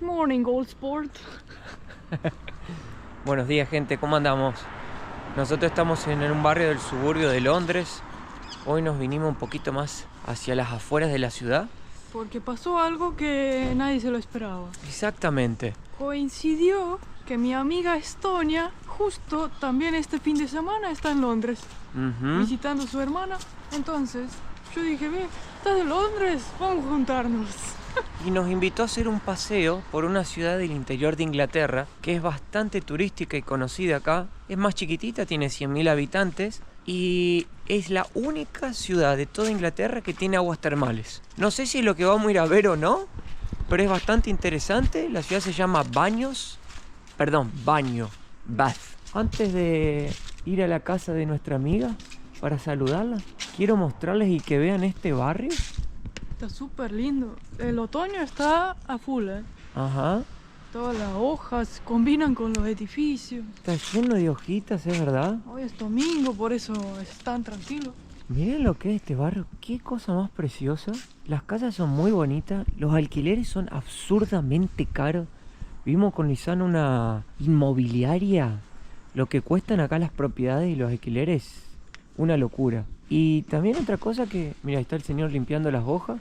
morning, Old Sport. Buenos días, gente, ¿cómo andamos? Nosotros estamos en un barrio del suburbio de Londres. Hoy nos vinimos un poquito más hacia las afueras de la ciudad. Porque pasó algo que nadie se lo esperaba. Exactamente. Coincidió que mi amiga Estonia justo también este fin de semana está en Londres, visitando a su hermana. Entonces yo dije, ve, ¿estás en Londres? Vamos a juntarnos. Y nos invitó a hacer un paseo por una ciudad del interior de Inglaterra que es bastante turística y conocida acá. Es más chiquitita, tiene 100.000 habitantes y es la única ciudad de toda Inglaterra que tiene aguas termales. No sé si es lo que vamos a ir a ver o no, pero es bastante interesante. La ciudad se llama Bath. Antes de ir a la casa de nuestra amiga para saludarla, quiero mostrarles y que vean este barrio. Está súper lindo. El otoño está a full, ¿eh? Ajá. Todas las hojas combinan con los edificios. Está lleno de hojitas, ¿es verdad? Hoy es domingo, por eso es tan tranquilo. Miren lo que es este barrio, qué cosa más preciosa. Las casas son muy bonitas, los alquileres son absurdamente caros. Vimos con Lisana una inmobiliaria. Lo que cuestan acá las propiedades y los alquileres, una locura. Y también otra cosa que, mira, ahí está el señor limpiando las hojas.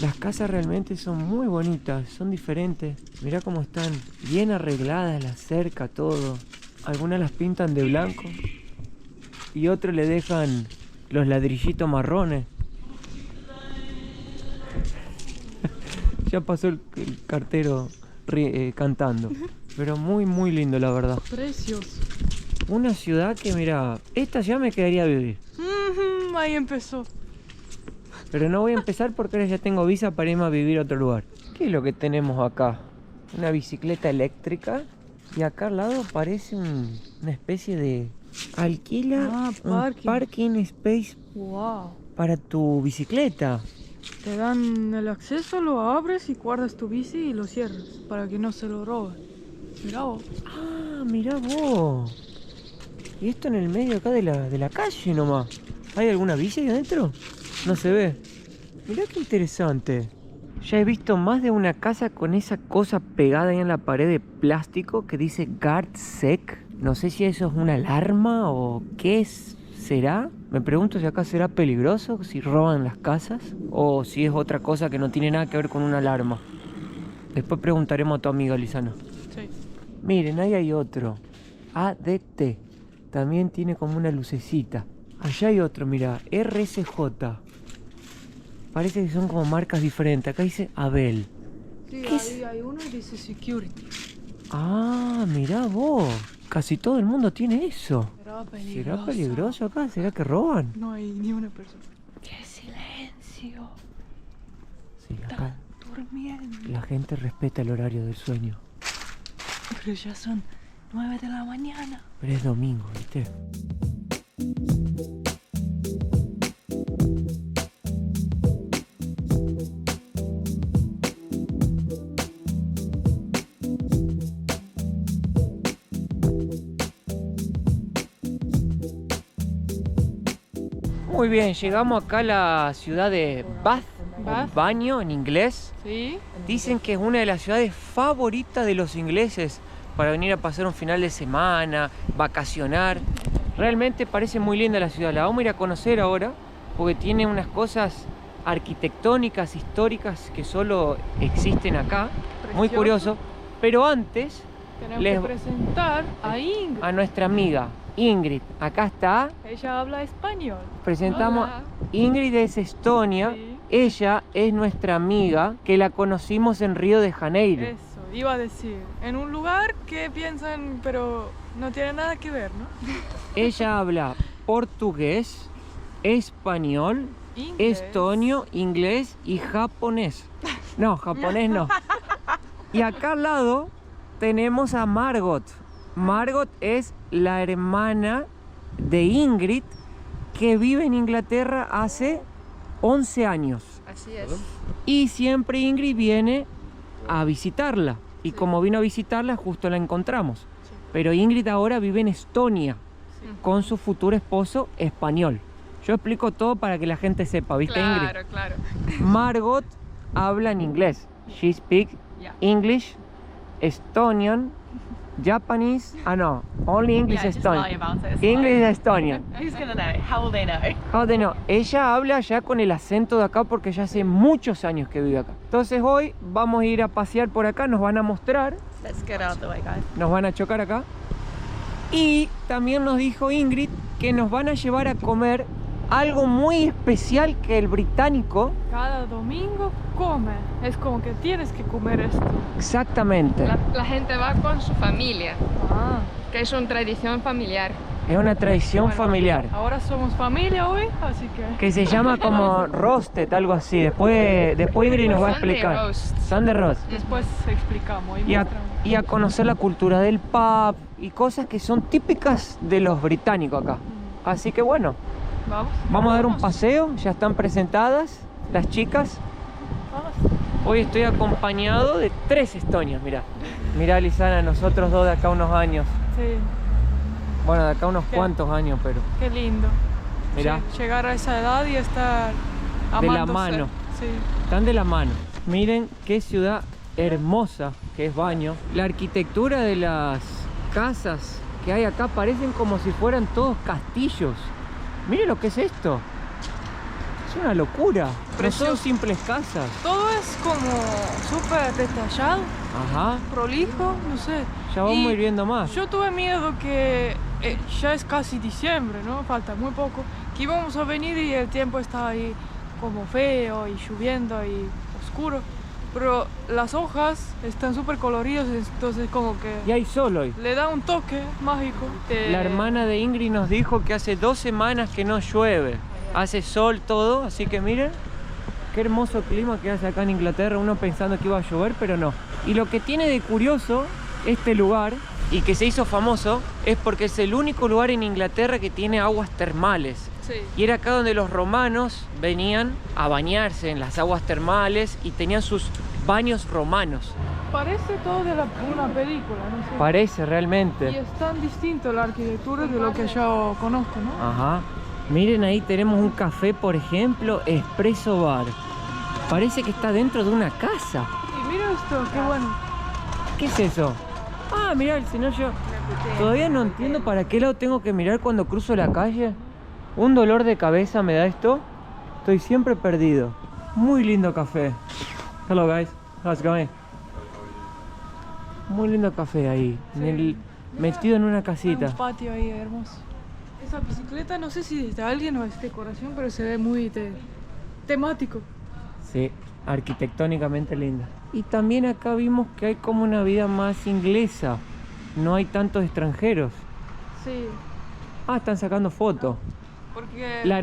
Las casas realmente son muy bonitas, son diferentes. Mirá cómo están bien arregladas, la cerca, todo. Algunas las pintan de blanco y otras le dejan los ladrillitos marrones. Ya pasó el cartero cantando. Pero muy muy lindo, la verdad. Precios. Una ciudad que, mira, esta ya me quedaría a vivir. Ahí empezó. Pero no voy a empezar porque ahora ya tengo visa para irme a vivir a otro lugar. ¿Qué es lo que tenemos acá? Una bicicleta eléctrica. Y acá al lado parece una especie de... Alquila un parking space. Wow. Para tu bicicleta. Te dan el acceso, lo abres y guardas tu bici y lo cierras para que no se lo roben. Mirá vos. Ah, mirá vos. Y esto en el medio acá de la calle nomás. ¿Hay alguna bici ahí adentro? No se ve. Mirá qué interesante. Ya he visto más de una casa con esa cosa pegada ahí en la pared de plástico que dice GuardSec. No sé si eso es una alarma o qué será. Me pregunto si acá será peligroso, si roban las casas o si es otra cosa que no tiene nada que ver con una alarma. Después preguntaremos a tu amiga Lisana. Sí. Miren, ahí hay otro. ADT. También tiene como una lucecita. Allá hay otro, mira, RSJ. Parece que son como marcas diferentes. Acá dice Abel. Sí, ahí hay uno y dice Security. Ah, mirá vos. Casi todo el mundo tiene eso. ¿Será peligroso acá? ¿Será que roban? No hay ni una persona. ¡Qué silencio! Sí, acá Están durmiendo. la gente respeta el horario del sueño. Pero ya son 9 de la mañana. Pero es domingo, ¿viste? Muy bien, llegamos acá a la ciudad de Bath, Bath. o Baño en inglés. Sí. Dicen que es una de las ciudades favoritas de los ingleses para venir a pasar un final de semana, vacacionar. Realmente parece muy linda la ciudad, la vamos a ir a conocer ahora porque tiene unas cosas arquitectónicas, históricas que solo existen acá. Precioso. Muy curioso. Pero antes, Tenemos que presentar a Ingrid. a nuestra amiga Ingrid, acá está. Ella habla español. Presentamos, Hola. Ingrid es Estonia, Sí. ella es nuestra amiga que la conocimos en Río de Janeiro. Eso, iba a decir. En un lugar que piensan, pero no tiene nada que ver, ¿no? Ella habla portugués, español, Inglés. estonio, inglés y japonés. No, japonés no. Y acá al lado tenemos a Margot. Margot es la hermana de Ingrid que vive en Inglaterra hace 11 años. Así es. Y siempre Ingrid viene a visitarla. Y como vino a visitarla, justo la encontramos. Sí. Pero Ingrid ahora vive en Estonia Sí. con su futuro esposo español. Yo explico todo para que la gente sepa, ¿viste, Ingrid? Claro. Margot habla en inglés. She speaks Yeah. English, Estonian, Japanese. No, only English, Yeah, just lie Estonian. about it. It's English, fine. Estonian. Who's gonna know? How will they know? How they know? Ella habla ya con el acento de acá porque ya hace muchos años que vive acá. Entonces hoy vamos a ir a pasear por acá, nos van a mostrar, Let's get out of the way, guys. nos van a chocar acá. Y también nos dijo Ingrid que nos van a llevar a comer algo muy especial que el británico. Cada domingo come. Es como que tienes que comer esto. Exactamente. La gente va con su familia, Ah. que es una tradición familiar. Es una tradición Bueno, familiar. Ahora somos familia hoy, así que... Que se llama como roasted, algo así. Después Ingrid nos va a Sunday explicar. roast. Sunday roast. Después explicamos y Y a, mostramos. y a conocer la cultura del pub y cosas que son típicas de los británicos acá. Así que bueno, vamos a dar un paseo. Ya están presentadas las chicas. Vamos. Hoy estoy acompañado de 3 estonias, mirá. Mirá, Lisana, nosotros 2 de acá unos años. Sí, Bueno, de acá unos ¿Qué? cuantos años, pero qué lindo. mirá, Llegar a esa edad y estar de la amándose. mano. Sí. Están de la mano. Miren qué ciudad hermosa que es Baño. La arquitectura de las casas que hay acá parecen como si fueran todos castillos. Miren lo que es esto. Es una locura. No son Precioso. simples casas. Todo es como súper detallado, Ajá. prolijo, no sé. Ya vamos Y a ir viendo más. Yo tuve miedo que ya es casi diciembre, ¿no? Falta muy poco. Que íbamos a venir y el tiempo está ahí como feo y lloviendo y oscuro. Pero las hojas están súper coloridas, entonces como que Y hay sol hoy. le da un toque mágico. La hermana de Ingrid nos dijo que hace 2 semanas que no llueve. Hace sol todo, así que miren qué hermoso clima que hace acá en Inglaterra. Uno pensando que iba a llover, pero no. Y lo que tiene de curioso este lugar, y que se hizo famoso, es porque es el único lugar en Inglaterra que tiene aguas termales. Sí. Y era acá donde los romanos venían a bañarse en las aguas termales y tenían sus baños romanos. Parece todo de una película, no sé. Parece Y realmente. es tan distinto la arquitectura de lo que yo conozco, ¿no? Ajá. Miren, ahí tenemos un café, por ejemplo, Espresso Bar. Parece que está dentro de una casa. Y mira esto, qué bueno. ¿Qué es eso? Ah, mirá, el señor, yo todavía no entiendo para qué lado tengo que mirar cuando cruzo la calle. Un dolor de cabeza me da esto. Estoy siempre perdido. Muy lindo café. Hello guys, how's it going? Muy lindo café ahí, metido en una casita. Un patio ahí hermoso. Esa bicicleta no sé si es de alguien o es decoración, pero se ve muy temático. Sí, arquitectónicamente linda. Y también acá vimos que hay como una vida más inglesa. No hay tantos extranjeros. Sí, Ah, están sacando fotos. porque La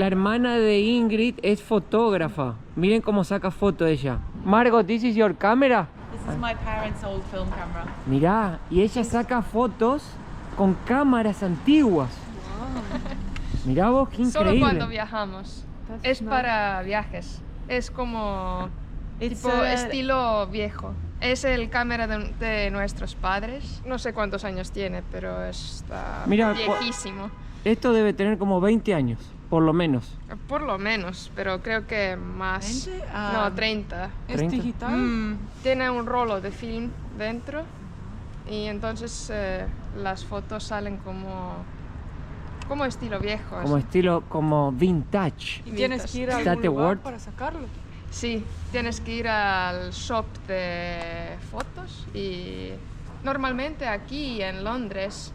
hermana de Ingrid es fotógrafa. Miren cómo saca foto ella. Margot, this is your camera. This is my parents' old film camera. Mirá, y ella saca fotos con cámaras antiguas. Mirá vos, qué Solo increíble. cuando viajamos. That's Es nice. para viajes. Es como It's tipo estilo viejo. Es el cámara de nuestros padres. No sé cuántos años tiene, pero está Mira, viejísimo. Esto debe tener como 20 años, por lo menos. Por lo menos, pero creo que más. 20? No, 30. es 30. digital. Tiene un rolo de film dentro y entonces las fotos salen como estilo viejo. Como estilo, como vintage. Y tienes que ir a Is that algún the lugar word? para sacarlo. Sí, tienes que ir al shop de fotos y normalmente aquí en Londres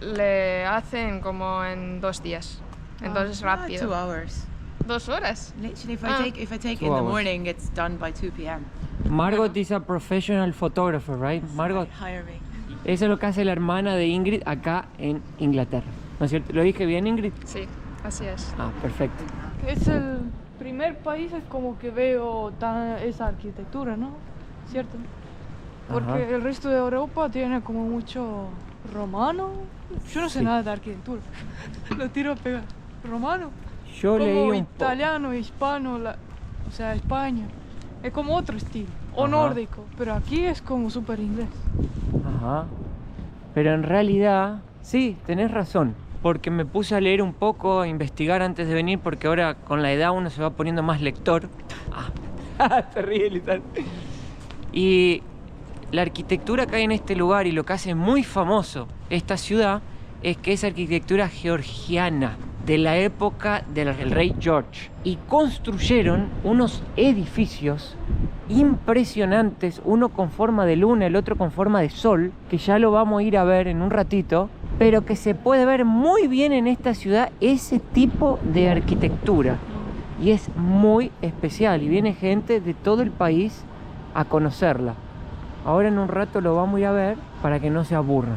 le hacen como en 2 días. Entonces rápido. 2 hours. 2 horas. Literally, if I take 2 in the hours. morning, it's done by 2 p.m. Margot is a professional photographer, right? Margot, Hire me. eso es lo que hace la hermana de Ingrid acá en Inglaterra. ¿No es cierto? ¿Lo dije bien, Ingrid? Sí, así es. Ah, perfecto. Es el primer país es como que veo esa arquitectura, ¿no? ¿Cierto? Porque Ajá. el resto de Europa tiene como mucho romano. Yo no sé Sí. nada de arquitectura. Lo tiro a pegar. Romano. Yo leí Como un poco. italiano, hispano, o sea, España. Es como otro estilo. O Ajá. nórdico. Pero aquí es como súper inglés. Ajá. Pero en realidad, sí, tenés razón. Porque me puse a leer un poco, a investigar antes de venir, porque ahora con la edad uno se va poniendo más lector. Ah. Se ríe Lisandro. Y la arquitectura que hay en este lugar y lo que hace muy famoso esta ciudad es que es arquitectura georgiana de la época del rey George. Y construyeron unos edificios impresionantes, uno con forma de luna, el otro con forma de sol, que ya lo vamos a ir a ver en un ratito, pero que se puede ver muy bien en esta ciudad ese tipo de arquitectura. Y es muy especial y viene gente de todo el país a conocerla. Ahora en un rato lo vamos a ir a ver para que no se aburran.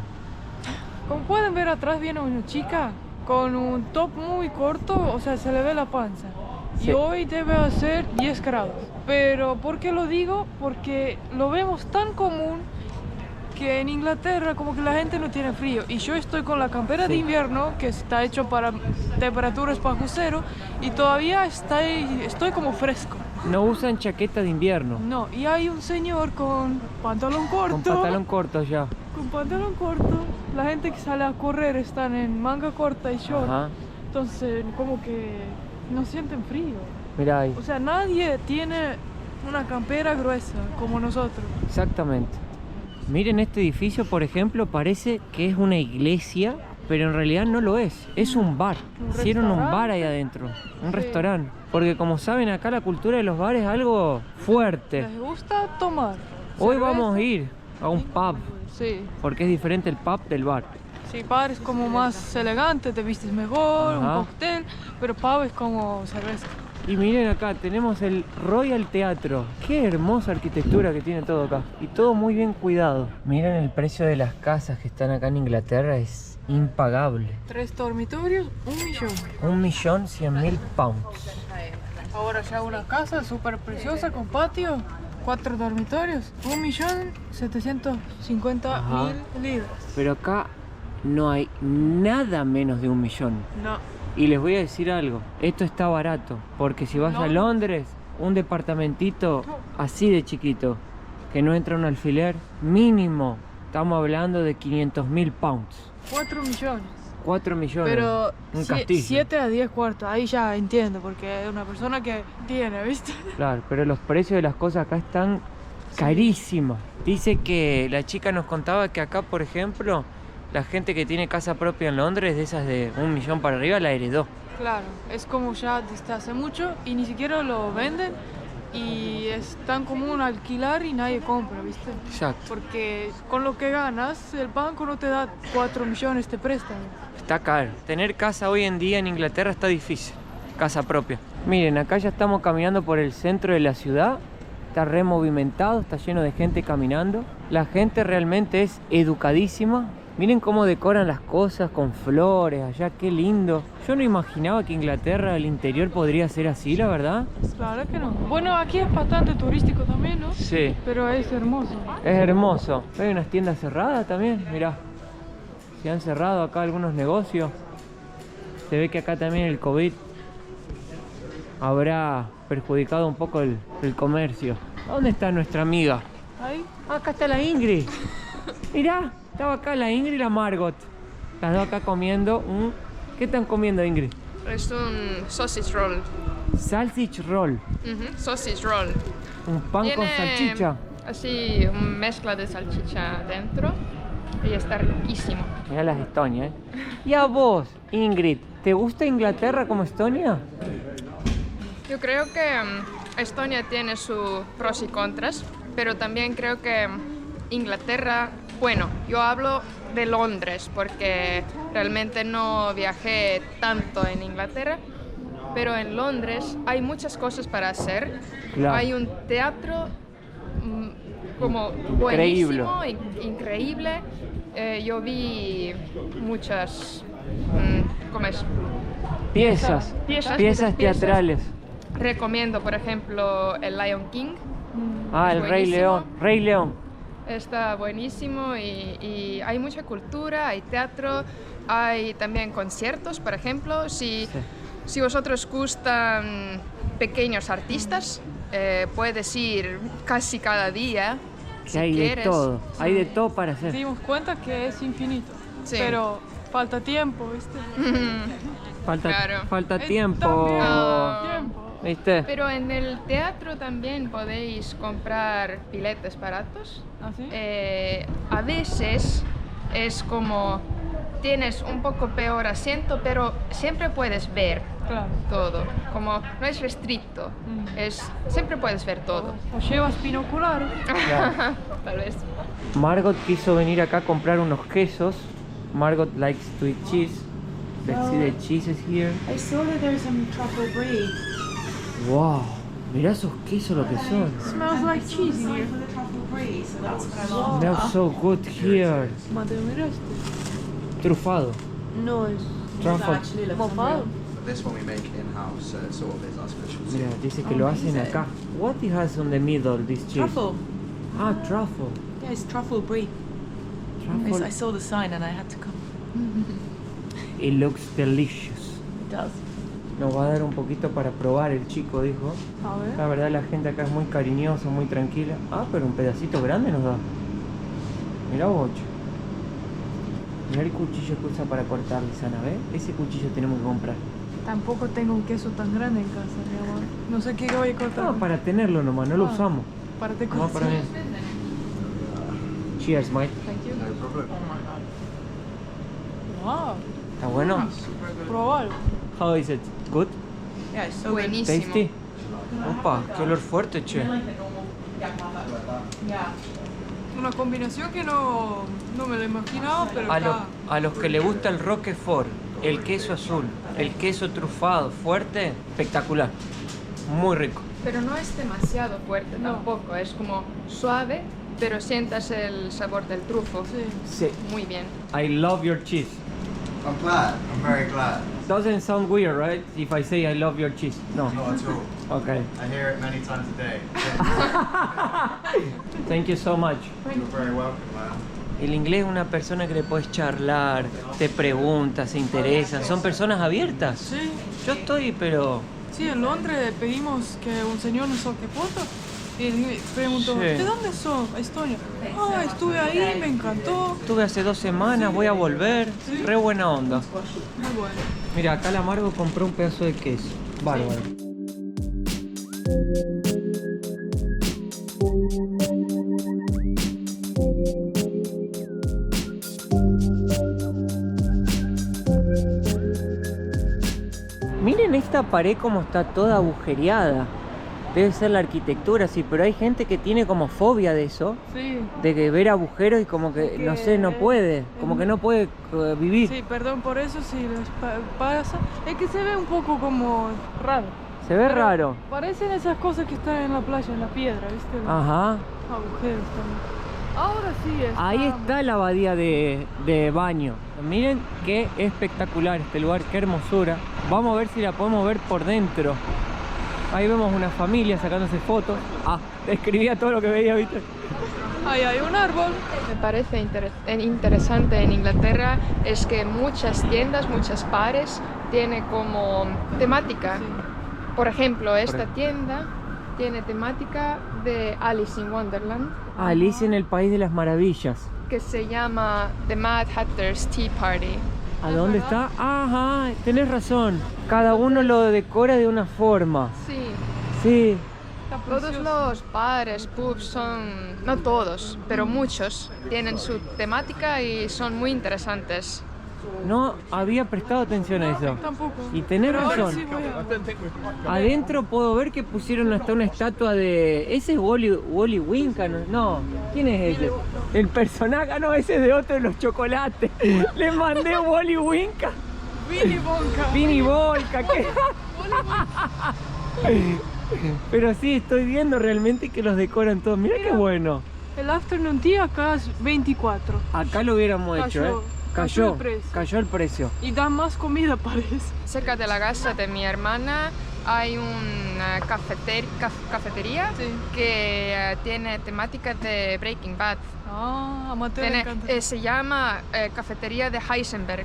Como pueden ver atrás viene una chica con un top muy corto, o sea, se le ve la panza. Sí. Y hoy debe hacer 10 grados. Pero ¿por qué lo digo? Porque lo vemos tan común que en Inglaterra como que la gente no tiene frío. Y yo estoy con la campera de invierno, que está hecho para temperaturas bajo cero, y todavía estoy como fresco. No usan chaqueta de invierno. No, y hay un señor con pantalón corto. Con pantalón corto ya. Con pantalón corto. La gente que sale a correr están en manga corta y short. Ajá. Entonces, como que no sienten frío. Mirá ahí. O sea, nadie tiene una campera gruesa como nosotros. Exactamente. Miren este edificio, por ejemplo, parece que es una iglesia, pero en realidad no lo es. Es un bar. Un Hicieron un bar restaurante. ahí adentro. Un Sí. restaurante. Porque como saben, acá la cultura de los bares es algo fuerte. Les gusta tomar. Hoy cerveza. vamos a ir a un pub, Sí. porque es diferente el pub del bar. Sí, bar es como más elegante, te vistes mejor, Ajá. un cóctel, pero pub es como cerveza. Y miren acá, tenemos el Royal Teatro. Qué hermosa arquitectura que tiene todo acá. Y todo muy bien cuidado. Miren el precio de las casas que están acá en Inglaterra, es impagable. 3 dormitorios, 1.000.000. 1.100.000 pounds. Ahora ya una casa súper preciosa con patio, 4 dormitorios, 1.750.000 libras. Pero acá no hay nada menos de 1.000.000. No, Y les voy a decir algo, esto está barato, porque si vas a No. Londres, un departamentito así de chiquito, que no entra un alfiler, mínimo, estamos hablando de 500.000 pounds. 4 millones. 4 millones. Pero un castillo. 7 a 10 cuartos, ahí ya entiendo, porque es una persona que tiene, ¿viste? Claro, pero los precios de las cosas acá están carísimas. Dice que la chica nos contaba que acá, por ejemplo, la gente que tiene casa propia en Londres, de esas de 1.000.000 para arriba, la heredó. Claro, es como ya desde hace mucho y ni siquiera lo venden y es tan común alquilar y nadie compra, ¿viste? Exacto. Porque con lo que ganas, el banco no te da 4 millones de préstamo. Está caro. Tener casa hoy en día en Inglaterra está difícil. Casa propia. Miren, acá ya estamos caminando por el centro de la ciudad. Está re movimentado, está lleno de gente caminando. La gente realmente es educadísima. Miren cómo decoran las cosas con flores allá, qué lindo. Yo no imaginaba que Inglaterra, el interior, podría ser así, la verdad. Claro que no. Bueno, aquí es bastante turístico también, ¿no? Sí. Pero es hermoso. Es hermoso. Hay unas tiendas cerradas también, mirá. Se han cerrado acá algunos negocios. Se ve que acá también el COVID habrá perjudicado un poco el comercio. ¿Dónde está nuestra amiga? Ahí. Ah, acá está la Ingrid. Mirá, estaba acá la Ingrid y la Margot. Las dos acá comiendo un... ¿Qué están comiendo, Ingrid? Es un sausage roll. Sausage roll. Sausage roll. Un pan con salchicha. Así, una mezcla de salchicha dentro y está riquísimo. Mirá las Estonia, ¿eh? Y a vos, Ingrid, ¿te gusta Inglaterra como Estonia? Yo creo que Estonia tiene sus pros y contras, pero también creo que Inglaterra, bueno, yo hablo de Londres porque realmente no viajé tanto en Inglaterra, pero en Londres hay muchas cosas para hacer. Claro. Hay un teatro como Increíble. buenísimo, increíble. Yo vi muchas, ¿cómo es? Piezas Piezas. teatrales. Recomiendo, por ejemplo, el Lion King. Ah, el Rey Buenísimo. León. Rey León. Está buenísimo y hay mucha cultura, hay teatro, hay también conciertos, por ejemplo. Si vosotros gustan pequeños artistas, puedes ir casi cada día. Que si hay quieres. de todo. Hay de todo para hacer. Dimos cuenta que es infinito. Sí. Pero falta tiempo, ¿viste? Falta, Claro. falta Es tiempo. también Ah. tiempo. ¿Viste? Pero en el teatro también podéis comprar billetes baratos. ¿Ah, sí? A veces es como tienes un poco peor asiento, pero siempre puedes ver Claro. todo. Como no es restricto, siempre puedes ver todo. O llevas binoculares. Claro. Tal vez. Margot quiso venir acá a comprar unos quesos. Margot likes to eat cheese. Let's see the cheeses here. I saw that there's some truffle brie. Wow, mirá esos quesos lo que son. Smells like cheese in here. For the truffle brie, so that's what I want. Smells so good here. Mateo, mira este. Trufado. No es Truffle. Actually, looks mofado. But this one we make in-house, so it sort of is our specialty. Mira, dice que lo hacen acá. What it has on the middle, this cheese? truffle. Ah, truffle. Yeah, it's truffle brie. Truffle. I saw the sign and I had to come. It looks delicious. It does. Nos va a dar un poquito para probar el chico, dijo. A ver. La verdad la gente acá es muy cariñosa, muy tranquila. Ah, pero un pedacito grande nos da. Mirá vos. Mirá el cuchillo que usa para cortar, Lisana, ¿ves? Ese cuchillo tenemos que comprar. Tampoco tengo un queso tan grande en casa, mi amor. No sé qué voy a cortar. No, para tenerlo nomás, no lo Ah. usamos. Para te No, para mí. Cheers, Mike. No problem. Wow. ¿Está bueno? Probar. How is it? Good? Yeah, it's so Buenísimo. Tasty? Opa, qué olor fuerte, che. Una combinación que no me lo imaginaba, pero A los que le gusta el Roquefort, el queso azul, el queso trufado fuerte, espectacular. Muy rico. Pero no es demasiado fuerte No. tampoco, es como suave, pero sientas el sabor del trufo. Sí. Sí. Muy bien. I love your cheese. I'm glad. I'm very glad. Doesn't sound weird, right? If I say I love your cheese. No. Not at all. Okay. I hear it many times a day. Thank you so much. You're very welcome, man. El inglés es una persona que le puedes charlar, te pregunta, se interesan. Son personas abiertas. Sí. Yo estoy, pero... Sí, en Londres pedimos que un señor nos saque fotos y él preguntó, Sí. ¿de dónde sos? Estonia. Ah, estuve ahí, me encantó. Estuve hace 2 semanas, voy a volver. Sí. Re buena onda. Muy bueno. Mira, acá la Margo compró un pedazo de queso. Bárbaro. Miren esta pared como está toda agujereada. Debe ser la arquitectura, sí, pero hay gente que tiene como fobia de eso. Sí. De que ver agujeros y como que, no sé, no puede. Como que no puede vivir. Sí, perdón por eso si les pasa. Es que se ve un poco como raro. Se ve Pero raro. Parecen esas cosas que están en la playa, en la piedra, ¿viste? Los Ajá. agujeros también. Ahora sí está. Ahí está la abadía de baño. Miren qué espectacular este lugar, qué hermosura. Vamos a ver si la podemos ver por dentro. Ahí vemos una familia sacándose fotos. Ah, describía todo lo que veía, ¿viste? Ahí hay un árbol. Me parece interesante en Inglaterra es que muchas tiendas, muchos bares tienen como temática. Sí. Por ejemplo, esta tienda tiene temática de Alice in Wonderland, Alice en el País de las Maravillas. que se llama The Mad Hatter's Tea Party. ¿A dónde está? Ajá, tenés razón. Cada uno lo decora de una forma. Sí, Sí. Está todos precioso. los bares, pubs son, no todos, pero muchos, tienen su temática y son muy interesantes. No había prestado atención a eso. Tampoco. Y tenés Pero ahora razón. sí voy a- Adentro puedo ver que pusieron hasta una estatua de... ¿Ese es Wally Winka? No. ¿Quién es ese? El personaje. No, ese es de otro de los chocolates. Le mandé Wally Winka. Willy Wonka. Vini Volca. ¿Qué? Pero sí, estoy viendo realmente que los decoran todos. Mira qué bueno. El afternoon tea acá es 24. Acá lo hubiéramos hecho, ¿eh? Cayó el precio. Cayó el precio. Y dan más comida, parece. Cerca de la casa de mi hermana hay una cafetería Sí. que tiene temática de Breaking Bad. Ah, a Mateo le Tiene- encanta. se llama Cafetería de Heisenberg.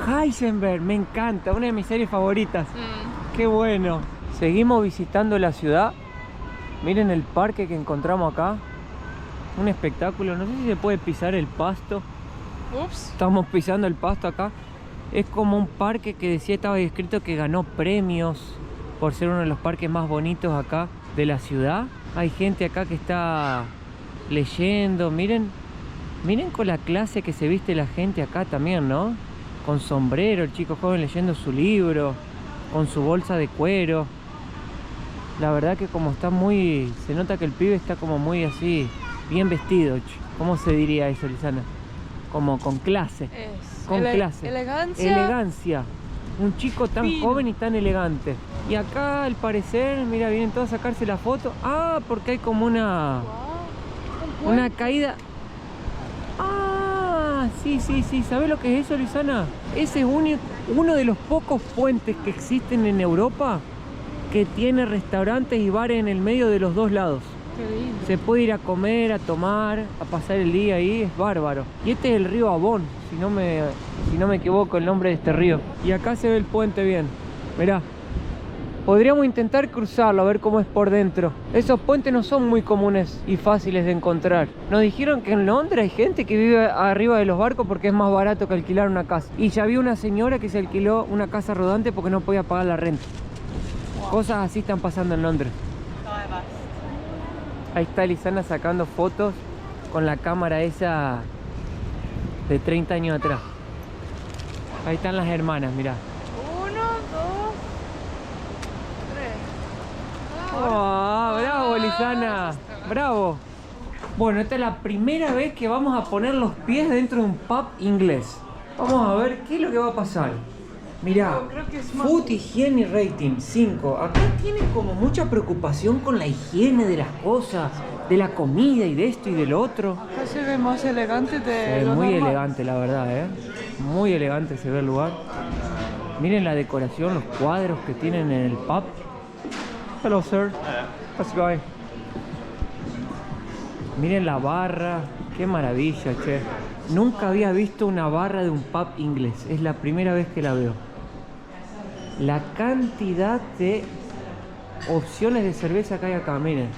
Heisenberg, me encanta, una de mis series favoritas. Mm. Qué bueno. Seguimos visitando la ciudad. Miren el parque que encontramos acá. Un espectáculo. No sé si se puede pisar el pasto. Ups. Estamos pisando el pasto acá. Es como un parque que decía, estaba escrito que ganó premios. por ser uno de los parques más bonitos acá de la ciudad. Hay gente acá que está leyendo, miren con la clase que se viste la gente acá también, ¿no? Con sombrero, el chico joven leyendo su libro, con su bolsa de cuero. La verdad que como está muy... se nota que el pibe está como muy así, bien vestido. ¿Cómo se diría eso, Lisana? Como con clase. Con clase. Elegancia. Elegancia. Un chico tan Fino. joven y tan elegante. Y acá al parecer, mira, vienen todos a sacarse la foto. Ah, porque hay como una caída. Ah, sí. ¿Sabes lo que es eso, Lisana? Ese es uno de los pocos puentes que existen en Europa que tiene restaurantes y bares en el medio de los dos lados. Qué lindo. Se puede ir a comer, a tomar, a pasar el día ahí, es bárbaro. Y este es el río Avon, si no me equivoco el nombre de este río. Y acá se ve el puente bien, mirá. Podríamos intentar cruzarlo, a ver cómo es por dentro. Esos puentes no son muy comunes y fáciles de encontrar. Nos dijeron que en Londres hay gente que vive arriba de los barcos porque es más barato que alquilar una casa. Y ya vi una señora que se alquiló una casa rodante porque no podía pagar la renta. Cosas así están pasando en Londres. Ahí está Lisana sacando fotos con la cámara esa de 30 años atrás. Ahí están las hermanas, mirá. 1, 2, 3. ¡Oh, bravo, Lisana! ¡Bravo! Bueno, esta es la primera vez que vamos a poner los pies dentro de un pub inglés. Vamos a ver qué es lo que va a pasar. Mirá, Creo que es más- Food Hygiene Rating 5. Acá tiene como mucha preocupación con la higiene de las cosas, de la comida y de esto y del otro. Acá se ve más elegante de Es lo muy normal. elegante, la verdad, ¿eh? Muy elegante se ve el lugar. Miren la decoración, los cuadros que tienen en el pub. Hello, sir. How's it going? Miren la barra. Qué maravilla, che. Nunca había visto una barra de un pub inglés. Es la primera vez que la veo. La cantidad de opciones de cerveza que hay acá, miren.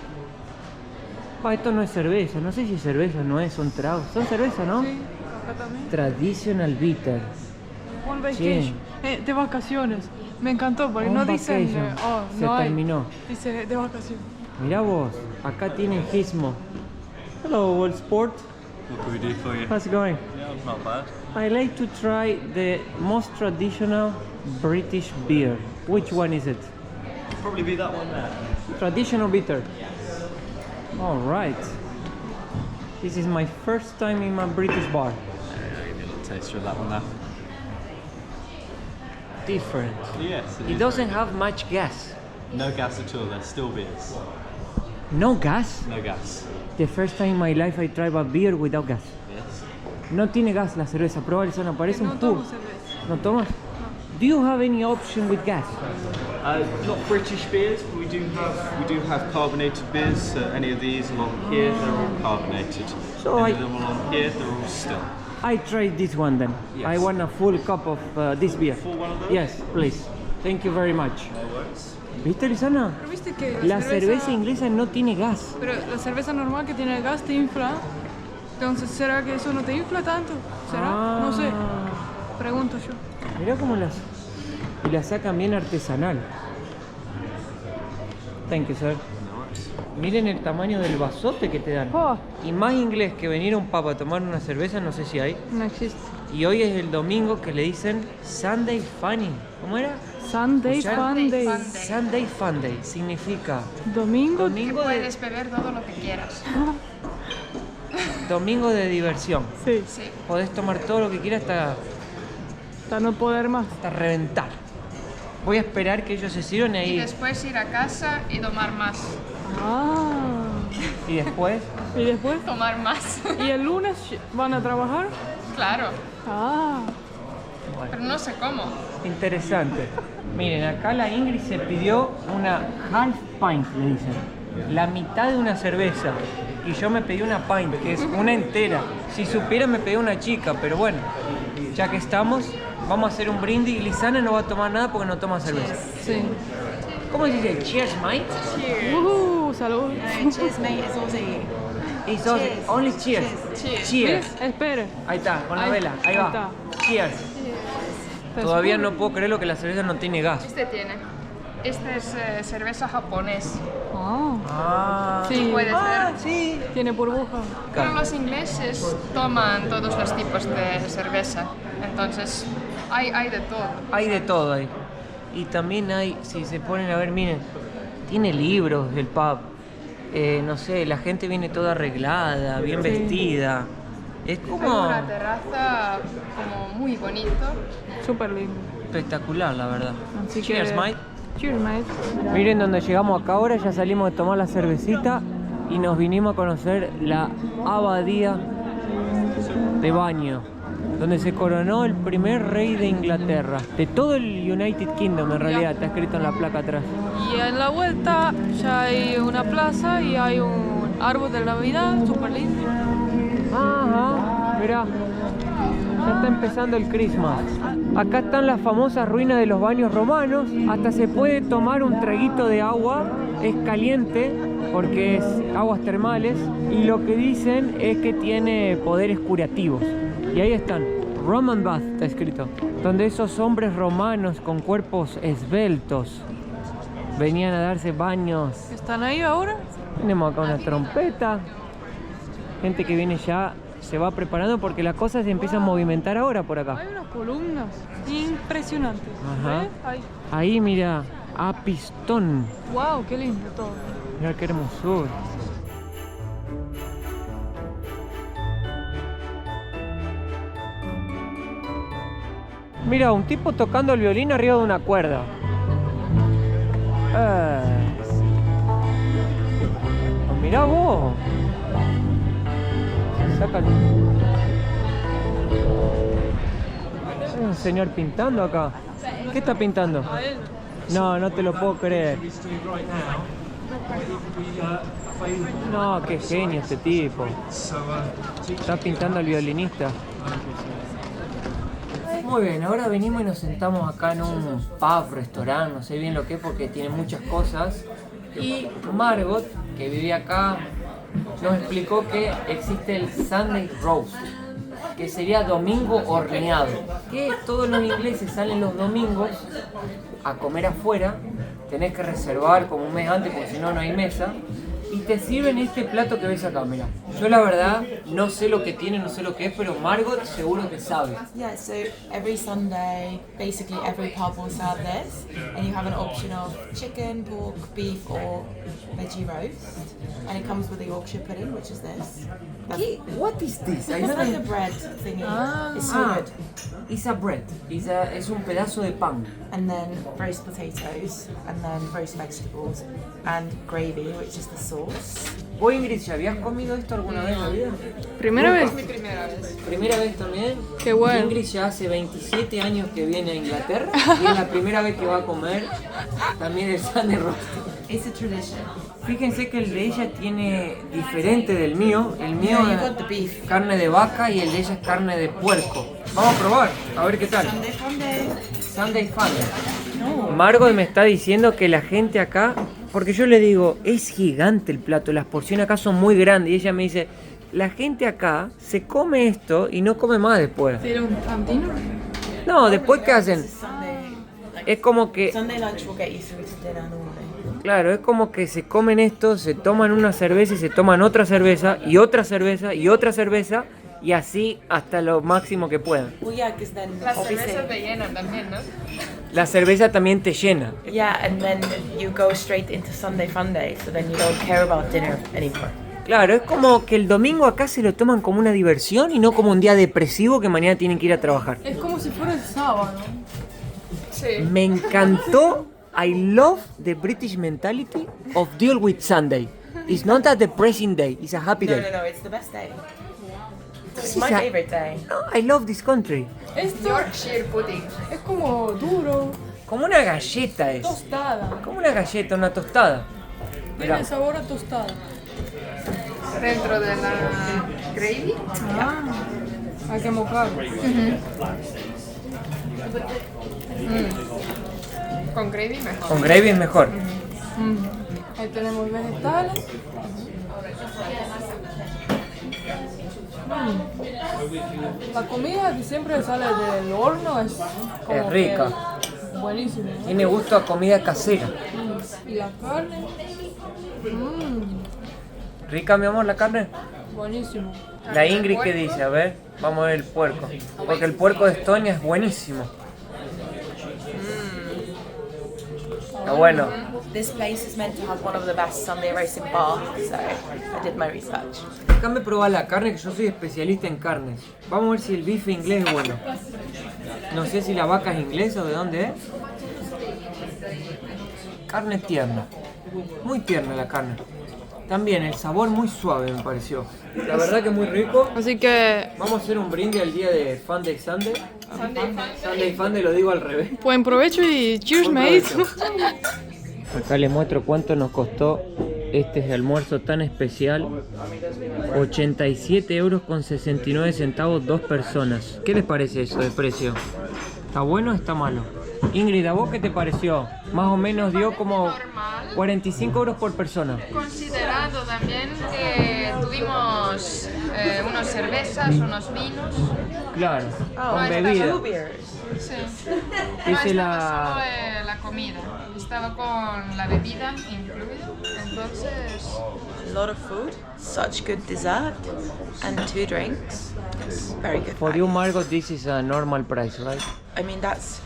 Ah, esto no es cerveza. No sé si es cerveza, no es, son tragos. Son cerveza, ¿no? Sí, acá también. Traditional Bitter. On vacation. De vacaciones. Me encantó porque On no dicen vacation. Se no hay. terminó. Dice de vacaciones. Mirá vos, acá tienen Gizmo. Hello, World Sport. What can we do for you? How's it going? Yeah, not bad. I like to try the most traditional British beer. Which one is it? Probably be that one there. Traditional bitter. All right. This is my first time in my British bar. Give me a little taster of that one there. Different. Yes. It doesn't have much gas. No gas at all. There's still beers. No gas? No gas. The first time in my life I tried a beer without gas. Yes. No tiene gas la cerveza, prueba Lisana, parece No un tomo pub. cerveza. ¿No tomas? Do you have any option with gas? Not British beers, but we do have carbonated beers. So any of these along here, they're all carbonated. So any I- of them along here, they're all still. I tried this one then. Yes. I want a full cup of this beer. Full one of those? Yes, please. Thank you very much. ¿Viste, Lisana? Pero viste que La cerveza inglesa no tiene gas. Pero la cerveza normal que tiene gas te infla. Entonces, ¿será que eso no te infla tanto? ¿Será? No sé. Pregunto yo. Mirá cómo las... Y las sacan bien artesanal. Thank you, sir. Miren el tamaño del vasote que te dan. Oh, Y más inglés que venir a un pub a tomar una cerveza, no sé si hay. no existe. Y hoy es el domingo que le dicen Sunday Funny. ¿Cómo era? Sunday ¿Escucharon? Fun Day. Fun Day. Sunday Fun Day significa Domingo. domingo de, Puedes beber todo lo que quieras. domingo de diversión. Sí. Sí. Podés tomar todo lo que quieras Hasta no poder más. hasta reventar. Voy a esperar que ellos se sirvan Y ahí. después ir a casa y tomar más. Ah. Y después, ¿Y después? Tomar más. ¿Y el lunes van a trabajar? Claro. Ah. Pero no sé cómo. interesante. Miren, acá la Ingrid se pidió una half pint, le dicen. La mitad de una cerveza. Y yo me pedí una pint, que es una entera. Si supiera me pedí una chica, pero bueno. Ya que estamos, vamos a hacer un brindis. Lisana no va a tomar nada porque no toma cerveza. Sí. ¿Cómo se dice? Cheers, mate. Salud. Cheers, mate. It's Aussie. It's also- only cheers. Cheers. Espere. Ahí está, con la Ahí- vela. Ahí ahí va. está. Cheers. Te Todavía escucho. no puedo creerlo que la cerveza no tiene gas. Este tiene. Esta es cerveza japonés. Sí. Puede ser. sí. Tiene burbuja. Pero los ingleses toman todos los tipos de cerveza. Entonces, hay de todo. Hay de todo ahí. Y también hay, si se ponen a ver, miren, tiene libros del pub. No sé, la gente viene toda arreglada, bien vestida. Es Hay como una terraza como muy bonito. Súper lindo. espectacular, la verdad. Así Cheers, que- mate. Cheers, mate. Miren donde llegamos acá ahora, ya salimos de tomar la cervecita y nos vinimos a conocer la abadía de Baño, donde se coronó el primer rey de Inglaterra, de todo el United Kingdom en realidad, está escrito en la placa atrás. Y en la vuelta ya hay una plaza y hay un árbol de Navidad súper lindo. Ajá, mirá, ya está empezando el Christmas. Acá están las famosas ruinas de los baños romanos, hasta se puede tomar un traguito de agua, es caliente porque es aguas termales y lo que dicen es que tiene poderes curativos. Y ahí están, Roman Bath está escrito, donde esos hombres romanos con cuerpos esbeltos venían a darse baños. ¿Están ahí ahora? Tenemos acá una trompeta, gente que viene ya, se va preparando porque las cosas se empiezan a movimentar ahora por acá. Hay unas columnas impresionantes. Ajá. ¿Ves? Ahí. Ahí mira, a pistón, Wow, qué lindo todo. mira qué hermosura. Mira, un tipo tocando el violín arriba de una cuerda. Mirá vos. Sácalo. Hay un señor pintando acá. ¿Qué está pintando? A él. No, no te lo puedo creer. No, qué genio este tipo. Está pintando al violinista. Muy bien, ahora venimos y nos sentamos acá en un pub, restaurante, no sé bien lo que es porque tiene muchas cosas. Y Margot, que vivía acá, nos explicó que existe el Sunday Roast, que sería domingo horneado. Que todos los ingleses salen los domingos a comer afuera, tenés que reservar como un mes antes porque si no, no hay mesa. Y te sirven este plato que ves acá, mira. Yo la verdad no sé lo que tiene, no sé lo que es, pero Margot seguro que sabe. Yeah, so every Sunday, basically every pub will serve this, and you have an option of chicken, pork, beef, or veggie roast, and it comes with a Yorkshire pudding, which is this. ¿Qué? What is this? I It's like a don't- bread thingy. It's so Ah, good. it's a bread. Es un pedazo de pan. And then roast potatoes, and then roast vegetables, and gravy, which is the sauce. ¿Vos, Ingrid, ya habías comido esto alguna vez en la vida? ¿Primera vez? Mi primera vez. ¿Primera vez también? Qué bueno. Ingrid ya hace 27 años que viene a Inglaterra y es la primera vez que va a comer también el Sunday Roast. It's a tradition. Fíjense que el de ella tiene diferente del mío. El mío Yeah, you es got the beef. carne de vaca y el de ella es carne de puerco. Vamos a probar, a ver qué tal. Sunday Sunday. Sunday Funday. Margot me está diciendo que la gente acá, porque yo le digo, es gigante el plato, las porciones acá son muy grandes. Y ella me dice, la gente acá se come esto y no come más después. ¿Tiene un cantino? No, después ¿qué hacen? Sunday, Es como que, Sunday lunch will get you through to dinner normally. claro, es como que se comen esto, se toman una cerveza y se toman otra cerveza y otra cerveza y otra cerveza y así hasta lo máximo que puedan. Well, yeah, because then Las obviously, cervezas te llenan también, ¿no? La cerveza también te llena. yeah, and then you go straight into Sunday Funday, so then you don't care about dinner anymore. Claro, es como que el domingo acá se lo toman como una diversión y no como un día depresivo que mañana tienen que ir a trabajar. Es como si fuera el sábado. Sí. Me encantó. I love the British mentality of deal with Sunday. It's not a depressing day, it's a happy No, day. no, no, it's the best day. It's is my a- favorite day. No, I love this country. Esto Yorkshire pudding. es como duro, Como una galleta es. tostada. Como una galleta, una tostada. Mirá. Tiene sabor a tostada. Dentro de la gravy. Hay que mojar. Con gravy mejor. Con gravy es mejor. Ahí tenemos vegetales. La comida que siempre sale del horno es como Es rica. Buenísimo. Tiene gusto a comida casera. Y la carne. ¿Rica, mi amor, la carne? Buenísimo. La Ingrid, ¿qué dice? A ver, vamos a ver el puerco. Porque el puerco de Estonia es buenísimo. Está bueno. This place is meant to have one of the best Sunday roasts in Bath, so I did my research. Déjame probar la carne, que yo soy especialista en carnes. Vamos a ver si el bife inglés es bueno. No sé si la vaca es inglesa o de dónde es. Carne tierna. Muy tierna la carne. También el sabor muy suave me pareció. La verdad que muy rico. Así que Vamos a hacer un brindis al día de Fun Day Sunday. Sunday Fun Day lo digo al revés. buen provecho y cheers, Buen mate. provecho. Acá les muestro cuánto nos costó este almuerzo tan especial. 87,69 €, 2 personas. ¿Qué les parece eso de precio? ¿Está bueno o está malo? Ingrid, ¿a vos qué te pareció? Más o menos dio como 45 € por persona. Considerando también que tuvimos unas cervezas, unos vinos. Claro, Oh, con bebida. Sí. Dice No estaba la- solo la comida, estaba con la bebida incluida. Entonces, A lot of food, such good dessert, and 2 drinks. Very good. For you, Margot, this is a normal price, right? I mean, that's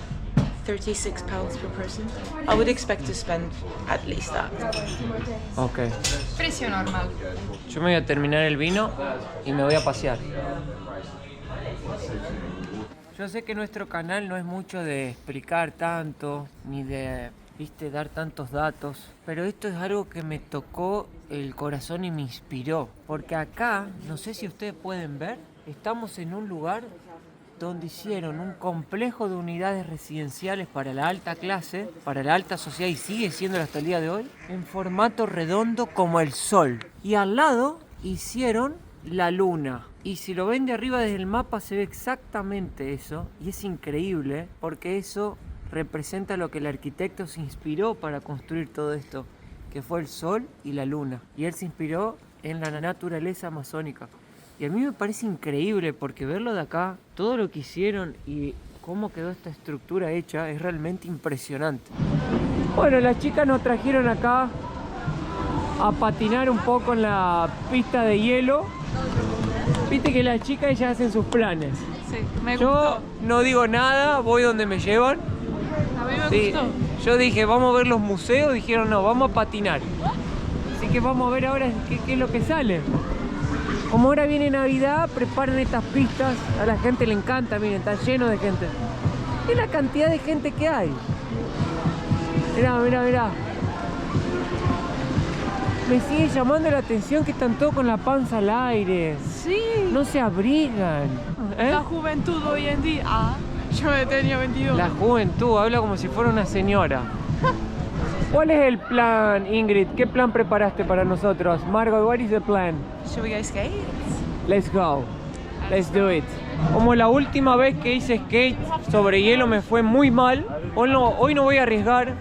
£36 per person. I would expect to spend at least that. Ok. precio normal. Yo me voy a terminar el vino y me voy a pasear. Yo sé que nuestro canal no es mucho de explicar tanto, ni de, viste, dar tantos datos, pero esto es algo que me tocó el corazón y me inspiró. Porque acá, no sé si ustedes pueden ver, estamos en un lugar donde hicieron un complejo de unidades residenciales para la alta clase, para la alta sociedad, y sigue siendo hasta el día de hoy, en formato redondo como el sol. Y al lado hicieron la luna. Y si lo ven de arriba desde el mapa se ve exactamente eso. Y es increíble porque eso representa lo que el arquitecto se inspiró para construir todo esto, que fue el sol y la luna. Y él se inspiró en la naturaleza amazónica. Y a mí me parece increíble porque verlo de acá, todo lo que hicieron y cómo quedó esta estructura hecha es realmente impresionante. Bueno, las chicas nos trajeron acá a patinar un poco en la pista de hielo. Viste que las chicas ellas hacen sus planes. Sí, me Yo gustó. no digo nada, voy donde me llevan. A mí me Sí, gustó. yo dije, vamos a ver los museos, dijeron no, vamos a patinar. Así que vamos a ver ahora qué es lo que sale. Como ahora viene Navidad, preparan estas pistas, a la gente le encanta, miren, está lleno de gente. Es la cantidad de gente que hay. Mirá, mirá, mirá. Me sigue llamando la atención que están todos con la panza al aire. Sí. No se abrigan. ¿Eh? La juventud hoy en día. Ah, yo tenía 22. La juventud habla como si fuera una señora. ¿Cuál es el plan, Ingrid? ¿Qué plan preparaste para nosotros? Margot, what is the plan? Shall we go skate? Let's go. Let's do it. Como la última vez que hice skate sobre hielo me fue muy mal, hoy no voy a arriesgar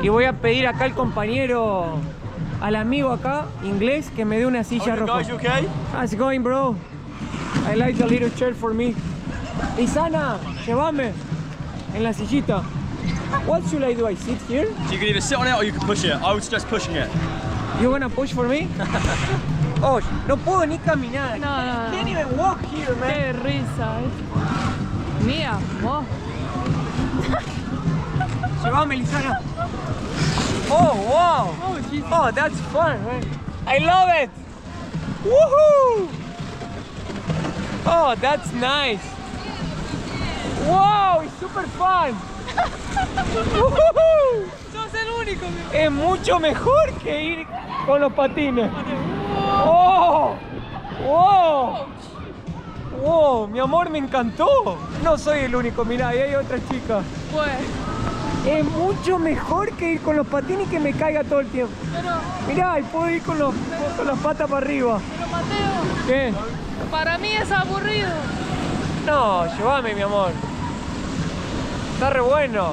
y voy a pedir acá al compañero, al amigo acá, inglés, que me dé una silla roja. Guys, you okay? How's it going, bro? I like the little chair for me. Isana, llévame en la sillita. What should I do? I sit here? So you can either sit on it or you can push it. I would suggest pushing it. You wanna push for me? Oh, no puedo ni caminar. No, no, no. Can't even walk here, man. Qué risa, Mía, vos. Llévame, Lisana. Oh, wow. Oh, Jesus. Oh, that's fun, man. I love it. Woohoo! Oh, that's nice. Wow, it's super fun. Woohoo! Sos el único. Es mucho mejor que ir con los patines. ¡Oh! ¡Wow! ¡Wow! Mi amor, me encantó. No soy el único, mirá, ahí hay otra chica. Pues, Es mucho mejor que ir con los patines y que me caiga todo el tiempo. pero Mirá, y puedo ir con las patas para arriba. Mateo, ¿Qué? para mí es aburrido. No, llévame, mi amor. Está re bueno.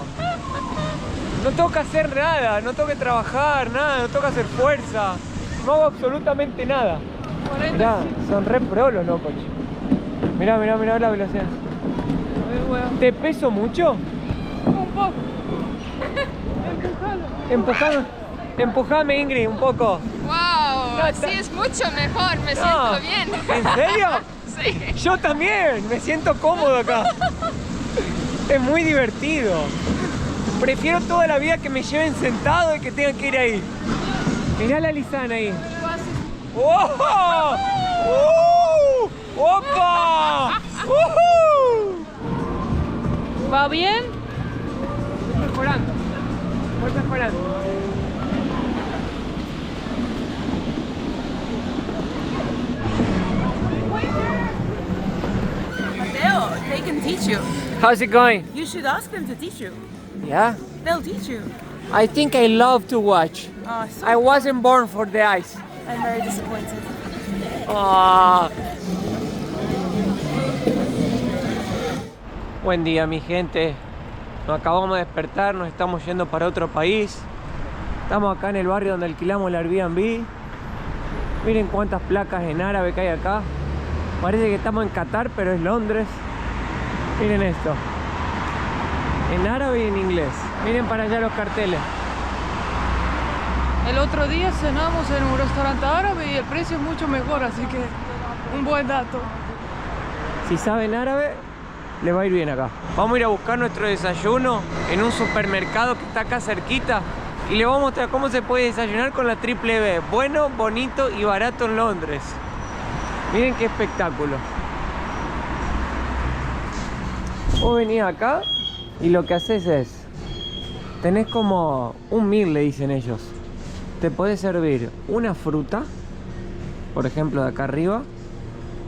No tengo que hacer nada, no tengo que trabajar, nada, no tengo que hacer fuerza. No hago absolutamente nada. 40. Mirá, son re pro los locos. Mirá, mirá, mirá la velocidad. A ver, weón. ¿Te peso mucho? Un poco. Empujame, Ingrid, un poco. ¡Wow! Así es mucho mejor, me siento bien. ¿En serio? Sí. Yo también, me siento cómodo acá. Es muy divertido. Prefiero toda la vida que me lleven sentado y que tengan que ir ahí. Mirá la Lisana ahí. ¡Oh! ¡Opa! ¿Va bien? Voy mejorando. Voy mejorando. Mateo, they can teach you. How's it going? You should ask them to teach you. Yeah? They'll teach you. I think I love to watch. Oh, so I wasn't born for the ice. I'm very disappointed. Ah. Buen día, mi gente. Nos acabamos de despertar, nos estamos yendo para otro país. Estamos acá en el barrio donde alquilamos el Airbnb. Miren cuántas placas en árabe que hay acá. Parece que estamos en Qatar, pero es Londres. Miren esto. En árabe y en inglés. Miren para allá los carteles. El otro día cenamos en un restaurante árabe y el precio es mucho mejor, así que un buen dato. Si saben árabe, les va a ir bien acá. Vamos a ir a buscar nuestro desayuno en un supermercado que está acá cerquita y les voy a mostrar cómo se puede desayunar con la triple B. Bueno, bonito y barato en Londres. Miren qué espectáculo. Vos venís acá y lo que haces es, tenés como un meal, le dicen ellos. Te podés servir una fruta, por ejemplo de acá arriba,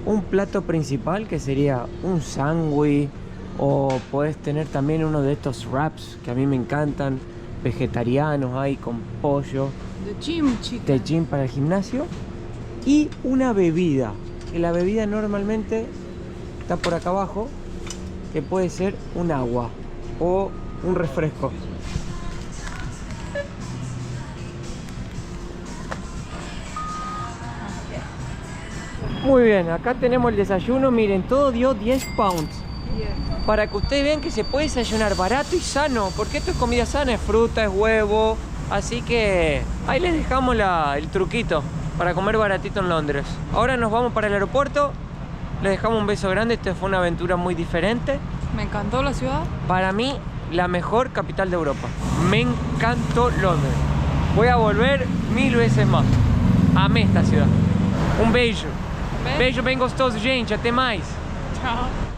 un plato principal que sería un sándwich, o podés tener también uno de estos wraps que a mí me encantan, vegetarianos ahí con pollo, De gym, chica. de gym para el gimnasio, y una bebida, que la bebida normalmente está por acá abajo, que puede ser un agua o un refresco. Muy bien, acá tenemos el desayuno, miren, todo dio 10 pounds. Para que ustedes vean que se puede desayunar barato y sano, porque esto es comida sana, es fruta, es huevo. Así que ahí les dejamos el truquito para comer baratito en Londres. Ahora nos vamos para el aeropuerto, les dejamos un beso grande, esta fue una aventura muy diferente. Me encantó la ciudad. Para mí, la mejor capital de Europa. Me encantó Londres. Voy a volver 1000 veces más. Amé esta ciudad. Um beijo. Beijo bem gostoso, gente. Até mais. Chao.